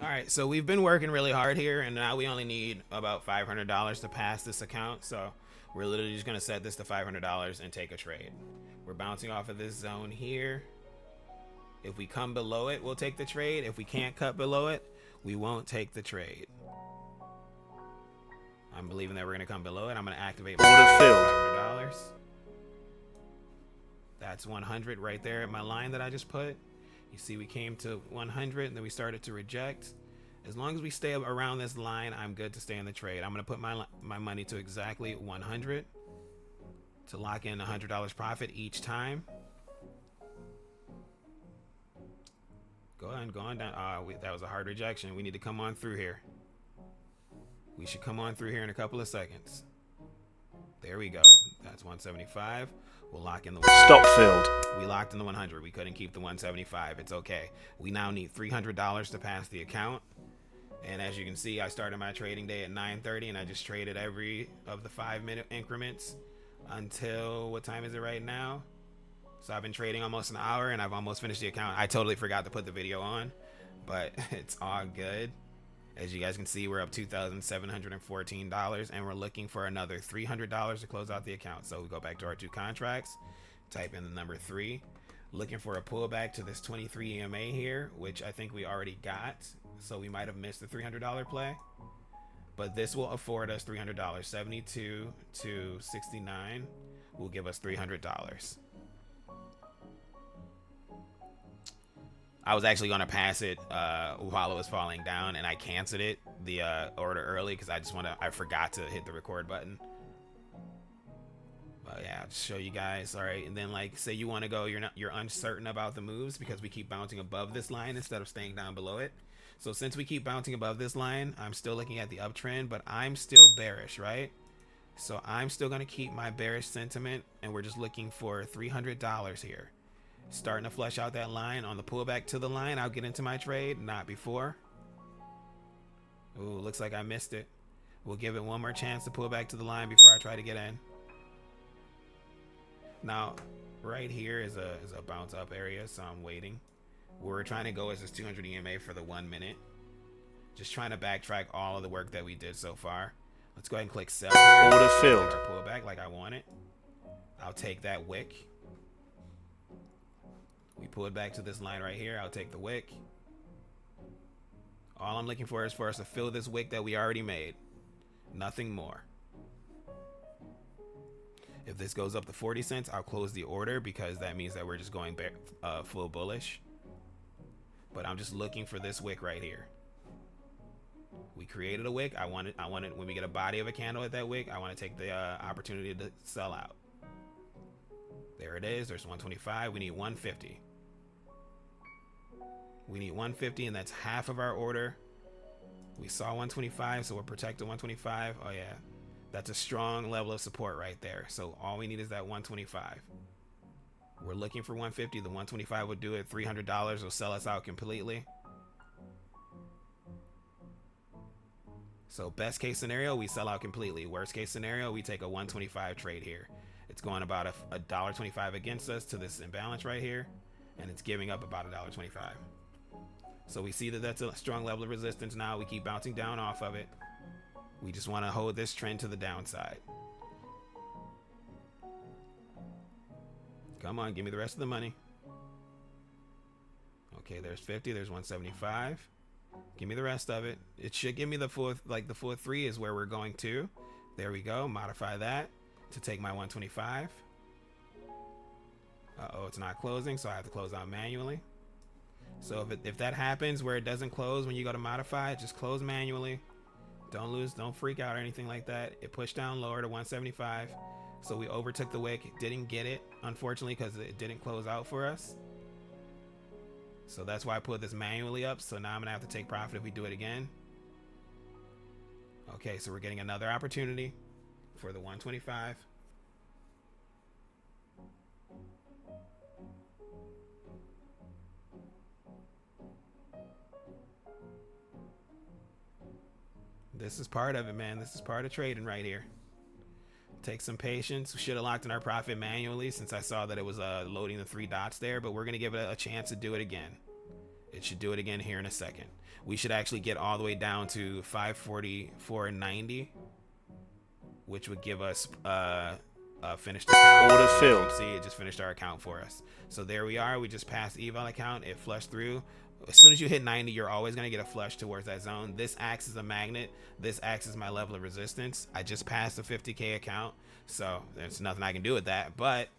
All right, so we've been working really hard here, and now we only need about $500 to pass this account. So we're literally just gonna set this to $500 and take a trade. We're bouncing off of this zone here. If we come below it, we'll take the trade. If we can't cut below it, we won't take the trade. I'm believing that we're gonna come below it. I'm gonna activate my Order filled. $500. That's 100 right there at my line that I just put. You see we came to 100 and then we started to reject. As long as we stay around this line, I'm good to stay in the trade. I'm going to put my money to exactly 100 to lock in $100 profit each time. Go on down. That was a hard rejection. We need to come on through here. We should come on through here in a couple of seconds. There we go. That's 175. We'll lock in the 100. Stop filled. We locked in the 100. We couldn't keep the 175. It's okay. We now need $300 to pass the account. And as you can see, I started my trading day at 9:30 and I just traded every of the 5-minute increments until, what time is it right now? So I've been trading almost an hour and I've almost finished the account. I totally forgot to put the video on, but it's all good. As you guys can see, we're up $2,714 and we're looking for another $300 to close out the account. So we go back to our 2 contracts, type in the number 3, looking for a pullback to this 23 EMA here, which I think we already got. So we might have missed the $300 play, but this will afford us $300. 72 to 69 will give us $300. I was actually going to pass it while it was falling down, and I canceled it, the order early, because I forgot to hit the record button. But yeah, I'll just show you guys. All right, and then like say you want to go, you're uncertain about the moves because we keep bouncing above this line instead of staying down below it. So since we keep bouncing above this line, I'm still looking at the uptrend, but I'm still bearish, right? So I'm still going to keep my bearish sentiment, and we're just looking for $300 here. Starting to flush out that line on the pullback to the line. I'll get into my trade, not before. Ooh, looks like I missed it. We'll give it one more chance to pull back to the line before I try to get in. Now, right here is a bounce up area, so I'm waiting. Where we're trying to go is this 200 EMA for the 1 minute. Just trying to backtrack all of the work that we did so far. Let's go ahead and click sell here. Order filled. Pull back like I want it. I'll take that wick. We pull it back to this line right here. I'll take the wick. All I'm looking for is for us to fill this wick that we already made. Nothing more. If this goes up to 40 cents, I'll close the order because that means that we're just going full bullish. But I'm just looking for this wick right here. We created a wick. I want it when we get a body of a candle at that wick, I want to take the opportunity to sell out. There it is. There's 125. We need 150. We need 150, and that's half of our order. We saw 125, so we're protected 125. Oh yeah, that's a strong level of support right there. So all we need is that 125. We're looking for 150. The 125 would do it. $300 will sell us out completely. So best case scenario, we sell out completely. Worst case scenario, we take a 125 trade here. It's going about a $1.25 against us to this imbalance right here, and it's giving up about $1.25. So we see that that's a strong level of resistance now. We keep bouncing down off of it. We just want to hold this trend to the downside. Come on, give me the rest of the money. Okay, there's 50, there's 175. Give me the rest of it. It should give me the full, like the full 3 is where we're going to. There we go. Modify that to take my 125. Uh-oh, it's not closing, so I have to close out manually. So if that happens where it doesn't close when you go to modify it, just close manually. Don't freak out or anything like that. It pushed down lower to 175. So we overtook the wick, didn't get it, unfortunately, because it didn't close out for us. So that's why I put this manually up. So now I'm gonna have to take profit if we do it again. Okay, so we're getting another opportunity for the 125. This is part of it, man. This is part of trading right here. Take some patience. We should have locked in our profit manually since I saw that it was loading the 3 dots there, but we're going to give it a chance to do it again. It should do it again here in a second. We should actually get all the way down to 544.90, which would give us finished account. Order filled. See, it just finished our account for us. So there we are. We just passed Eval account. It flushed through. As soon as you hit 90, you're always going to get a flush towards that zone. This acts as a magnet. This acts as my level of resistance. I just passed the 50K account, so there's nothing I can do with that. But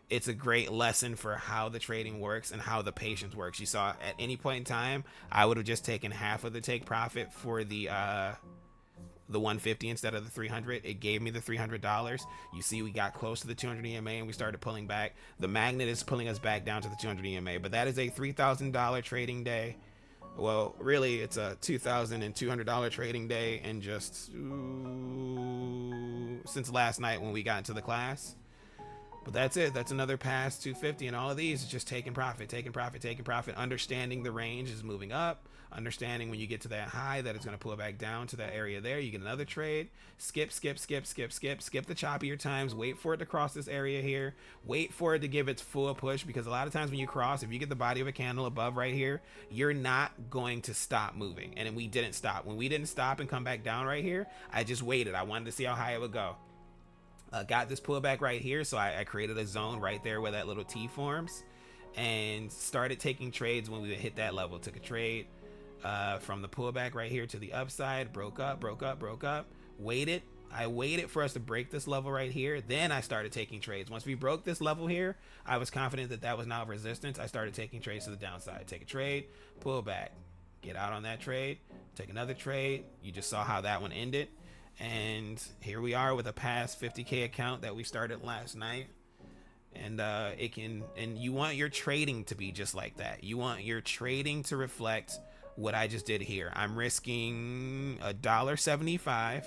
it's a great lesson for how the trading works and how the patience works. You saw at any point in time, I would have just taken half of the take profit for the 150 instead of the 300. It gave me the $300. You see, we got close to the 200 EMA and we started pulling back. The magnet is pulling us back down to the 200 EMA, but that is a $3,000 trading day. Well, really, it's a $2,200 trading day, and just since last night when we got into the class. But that's it. That's another pass 250, and all of these is just taking profit, taking profit, taking profit. Understanding the range is moving up. Understanding when you get to that high that it's going to pull back down to that area there. You get another trade. Skip, skip, skip, skip, skip. Skip the choppier times. Wait for it to cross this area here. Wait for it to give its full push, because a lot of times when you cross, if you get the body of a candle above right here, you're not going to stop moving. And we didn't stop. When we didn't stop and come back down right here, I just waited. I wanted to see how high it would go. Got this pullback right here, so I created a zone right there where that little T forms, and started taking trades when we would hit that level. Took a trade from the pullback right here to the upside, broke up, waited. I waited for us to break this level right here, then I started taking trades. Once we broke this level here, I was confident that that was now resistance. I started taking trades to the downside. Take a trade, pull back, get out on that trade, take another trade. You just saw how that one ended. And here we are with a past 50K account that we started last night. And and you want your trading to be just like that. You want your trading to reflect what I just did here. I'm risking $1.75.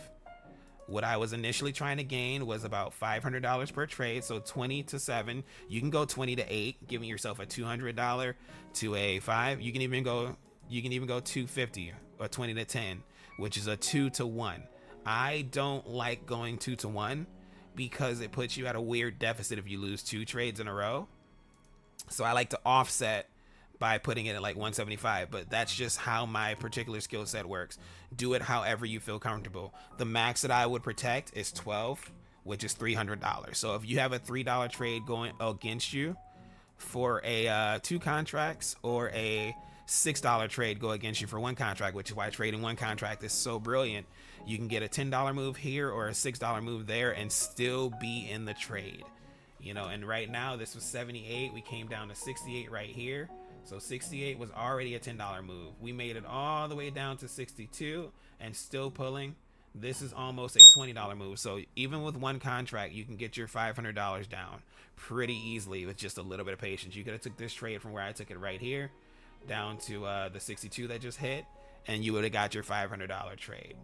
What I was initially trying to gain was about $500 per trade, so 20 to 7. You can go 20 to 8, giving yourself a $200 to a 5. You can even go 250 or 20 to 10, which is a 2 to 1. I don't like going 2 to 1 because it puts you at a weird deficit if you lose 2 trades in a row. So I like to offset by putting it at like 175, but that's just how my particular skill set works. Do it however you feel comfortable. The max that I would protect is 12, which is $300. So if you have a $3 trade going against you for a 2 contracts, or a $6 trade go against you for 1 contract, which is why trading 1 contract is so brilliant. You can get a $10 move here or a $6 move there and still be in the trade, you know. And right now this was 78. We came down to 68 right here. So 68 was already a $10 move. We made it all the way down to 62 and still pulling. This is almost a $20 move. So even with 1 contract, you can get your $500 down pretty easily with just a little bit of patience. You could have took this trade from where I took it right here down to the 62 that just hit, and you would have got your $500 trade.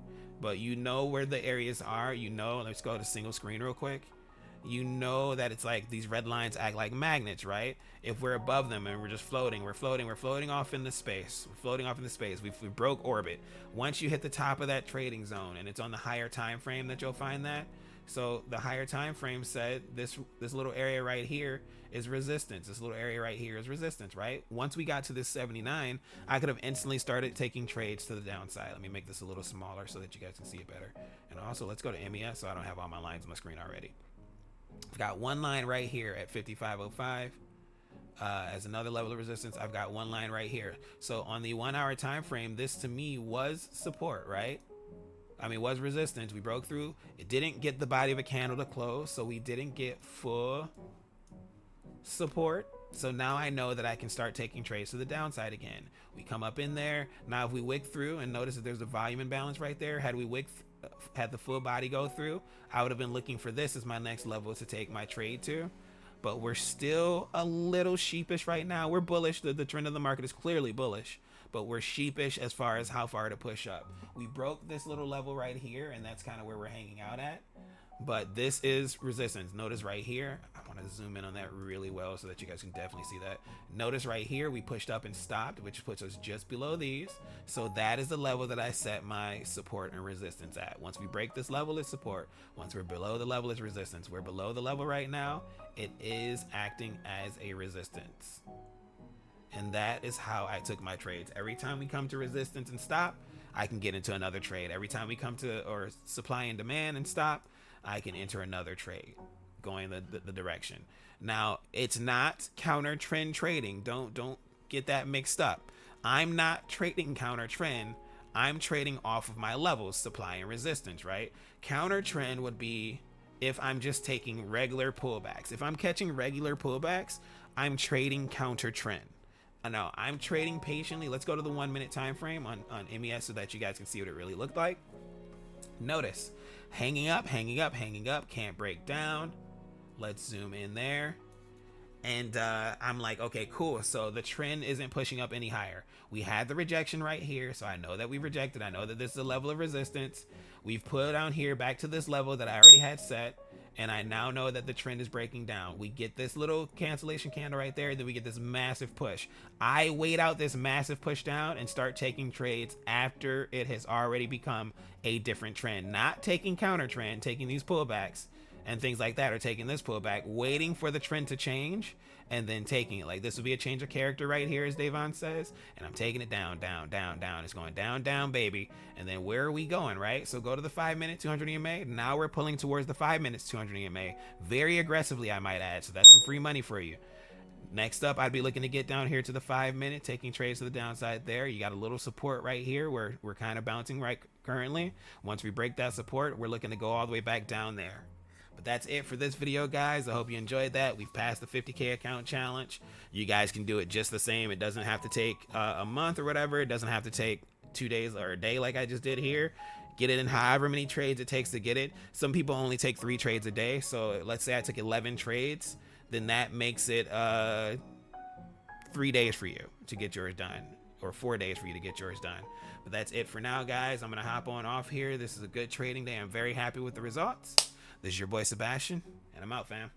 But you know where the areas are. You know, let's go to single screen real quick. You know that it's like these red lines act like magnets, right? If we're above them and we're just floating, we're floating off in the space. We're floating off in the space. We broke orbit. Once you hit the top of that trading zone, and it's on the higher time frame that you'll find that. So the higher time frame said this little area right here is resistance. This little area right here is resistance, right? Once we got to this 79, I could have instantly started taking trades to the downside. Let me make this a little smaller so that you guys can see it better. And also, let's go to MES so I don't have all my lines on my screen already. I've got 1 line right here at 55.05 as another level of resistance. I've got 1 line right here. So on the 1 hour time frame, this to me was support, right? I mean, was resistance. We broke through. It didn't get the body of a candle to close, so we didn't get full support. So now I know that I can start taking trades to the downside again. We come up in there. Now if we wick through and notice that there's a volume imbalance right there, had we had the full body go through, I would have been looking for this as my next level to take my trade to. But we're still a little sheepish right now. We're bullish. The trend of the market is clearly bullish, but we're sheepish as far as how far to push up. We broke this little level right here, and that's kind of where we're hanging out at. But this is resistance. Notice right here, I want to zoom in on that really well so that you guys can definitely see that. Notice right here, we pushed up and stopped, which puts us just below these. So that is the level that I set my support and resistance at. Once we break this level, it's support. Once we're below the level, it's resistance. We're below the level right now. It is acting as a resistance. And that is how I took my trades. Every time we come to resistance and stop, I can get into another trade. Every time we come to or supply and demand and stop, I can enter another trade going the direction. Now, it's not counter trend trading. Don't get that mixed up. I'm not trading counter trend. I'm trading off of my levels, supply and resistance, right? Counter trend would be if I'm just taking regular pullbacks. If I'm catching regular pullbacks, I'm trading counter trend. No, I'm trading patiently. Let's go to the 1 minute time frame on MES so that you guys can see what it really looked like. Notice hanging up, can't break down. Let's zoom in there. And I'm like, okay, cool. So the trend isn't pushing up any higher. We had the rejection right here. So I know that we rejected. I know that this is a level of resistance. We've put down here back to this level that I already had set. And I now know that the trend is breaking down. We get this little cancellation candle right there. Then we get this massive push. I wait out this massive push down and start taking trades after it has already become a different trend. Not taking counter trend, taking these pullbacks and things like that, or taking this pullback, waiting for the trend to change and then taking it. Like this would be a change of character right here, as Devon says, and I'm taking it down. It's going down, baby. And then where are we going, right? So go to the 5 minute 200 EMA. Now we're pulling towards the 5 minutes 200 EMA very aggressively, I might add. So that's some free money for you. Next up, I'd be looking to get down here to the 5 minute, taking trades to the downside there. You got a little support right here where we're kind of bouncing right currently. Once we break that support, we're looking to go all the way back down there. But that's it for this video, guys. I hope you enjoyed that. We've passed the 50K account challenge. You guys can do it just the same. It doesn't have to take a month or whatever. It doesn't have to take 2 days or a day like I just did here. Get it in however many trades it takes to get it. Some people only take 3 trades a day. So let's say I took 11 trades. Then that makes it 3 days for you to get yours done, or 4 days for you to get yours done. But that's it for now, guys. I'm going to hop on off here. This is a good trading day. I'm very happy with the results. This is your boy Sebastian, and I'm out, fam.